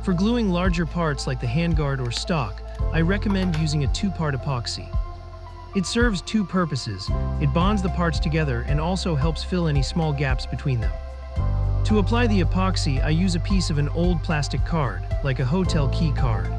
For gluing larger parts like the handguard or stock, I recommend using a two-part epoxy. It serves two purposes. It bonds the parts together and also helps fill any small gaps between them. To apply the epoxy, I use a piece of an old plastic card, like a hotel key card.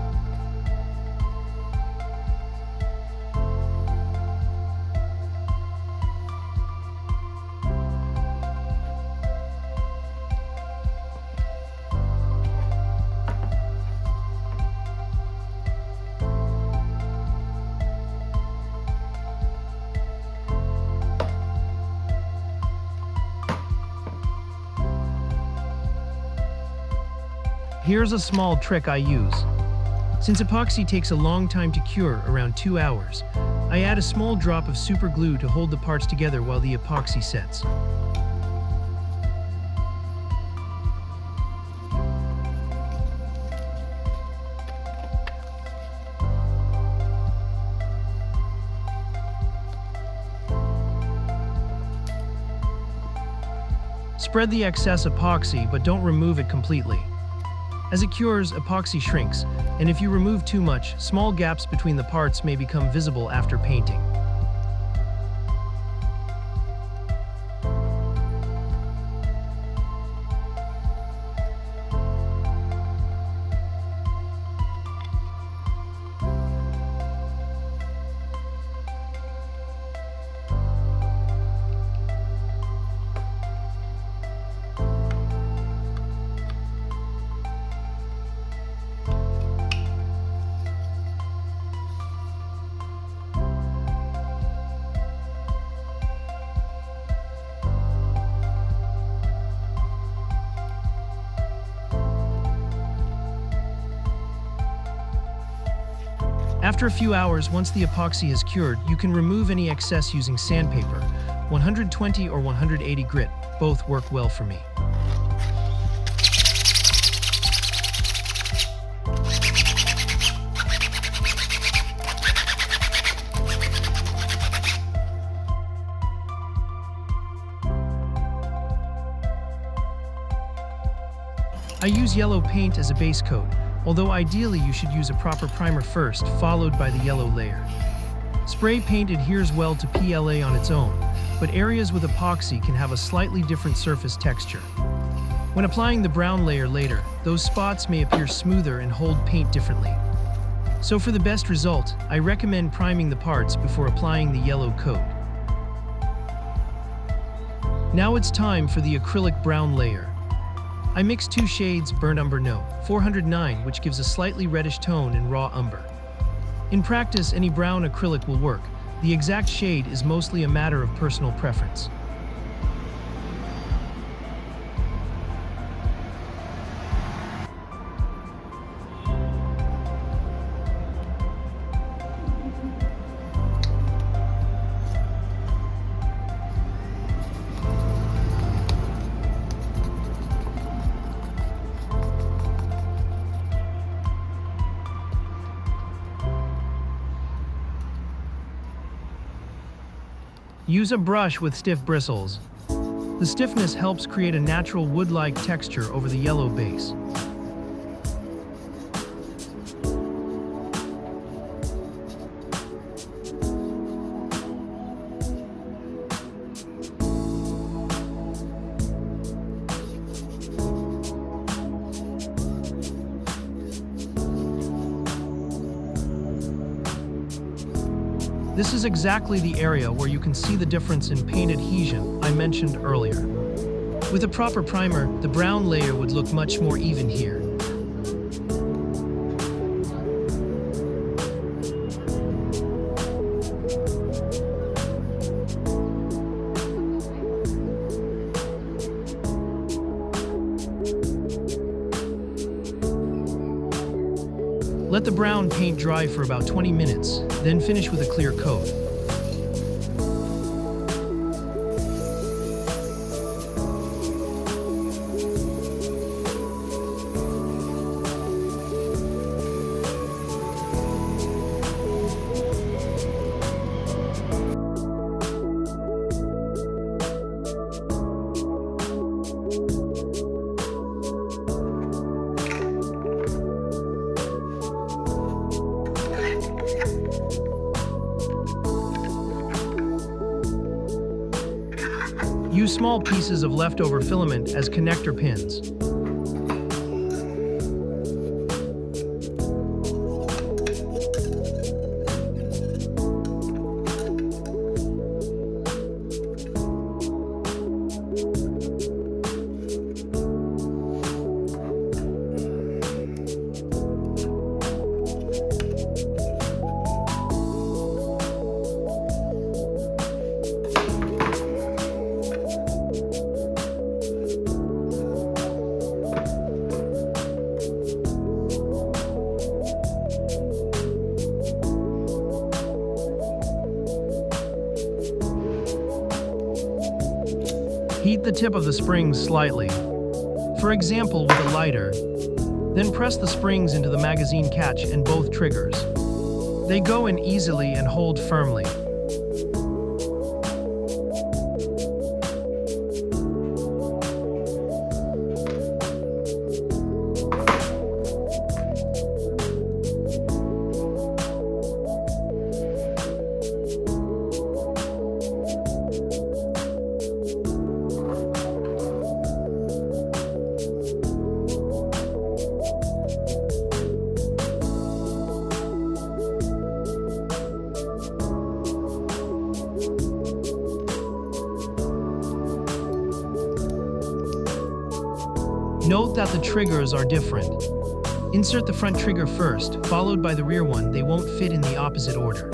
Here's a small trick I use. Since epoxy takes a long time to cure, around 2 hours, I add a small drop of super glue to hold the parts together while the epoxy sets. Spread the excess epoxy, but don't remove it completely. As it cures, epoxy shrinks, and if you remove too much, small gaps between the parts may become visible after painting. After a few hours, once the epoxy has cured, you can remove any excess using sandpaper. 120 or 180 grit, both work well for me. I use yellow paint as a base coat, although ideally you should use a proper primer first, followed by the yellow layer. Spray paint adheres well to PLA on its own, but areas with epoxy can have a slightly different surface texture. When applying the brown layer later, those spots may appear smoother and hold paint differently. So for the best result, I recommend priming the parts before applying the yellow coat. Now it's time for the acrylic brown layer. I mix two shades burnt umber no. 409, which gives a slightly reddish tone, and raw umber. In practice, any brown acrylic will work. The exact shade is mostly a matter of personal preference. Use a brush with stiff bristles. The stiffness helps create a natural wood-like texture over the yellow base. This is exactly the area where you can see the difference in paint adhesion I mentioned earlier. With a proper primer, the brown layer would look much more even here. Let the brown paint dry for about 20 minutes, then finish with a clear coat. Use small pieces of leftover filament as connector pins. Heat the tip of the springs slightly, for example with a lighter, then press the springs into the magazine catch and both triggers. They go in easily and hold firmly. Note that the triggers are different. Insert the front trigger first, followed by the rear one. They won't fit in the opposite order.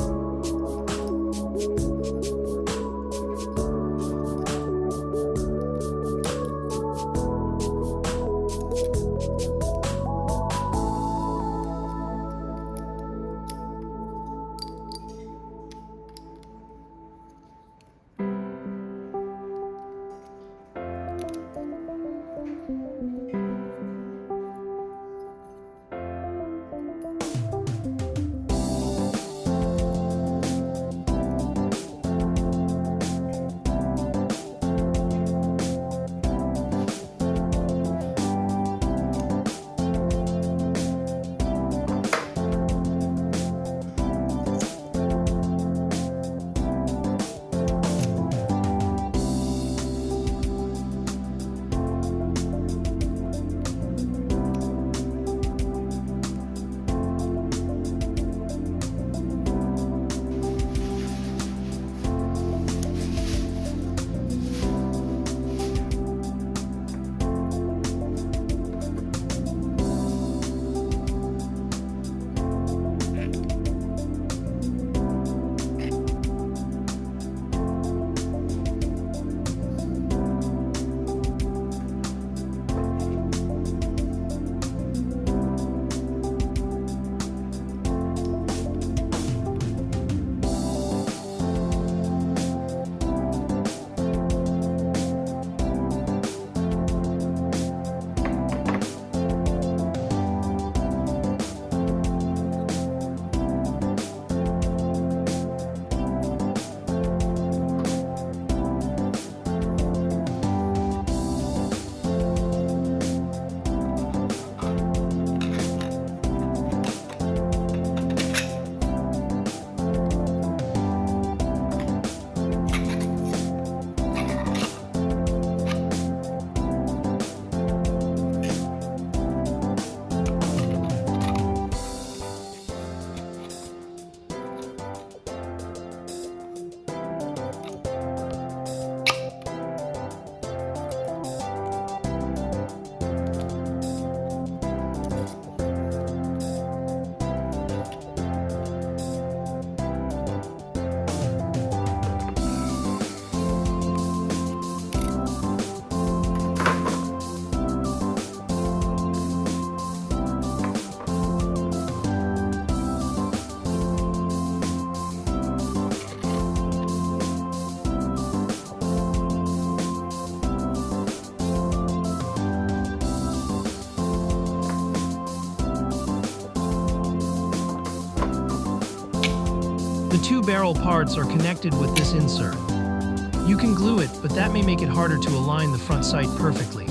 The two barrel parts are connected with this insert. You can glue it, but that may make it harder to align the front sight perfectly.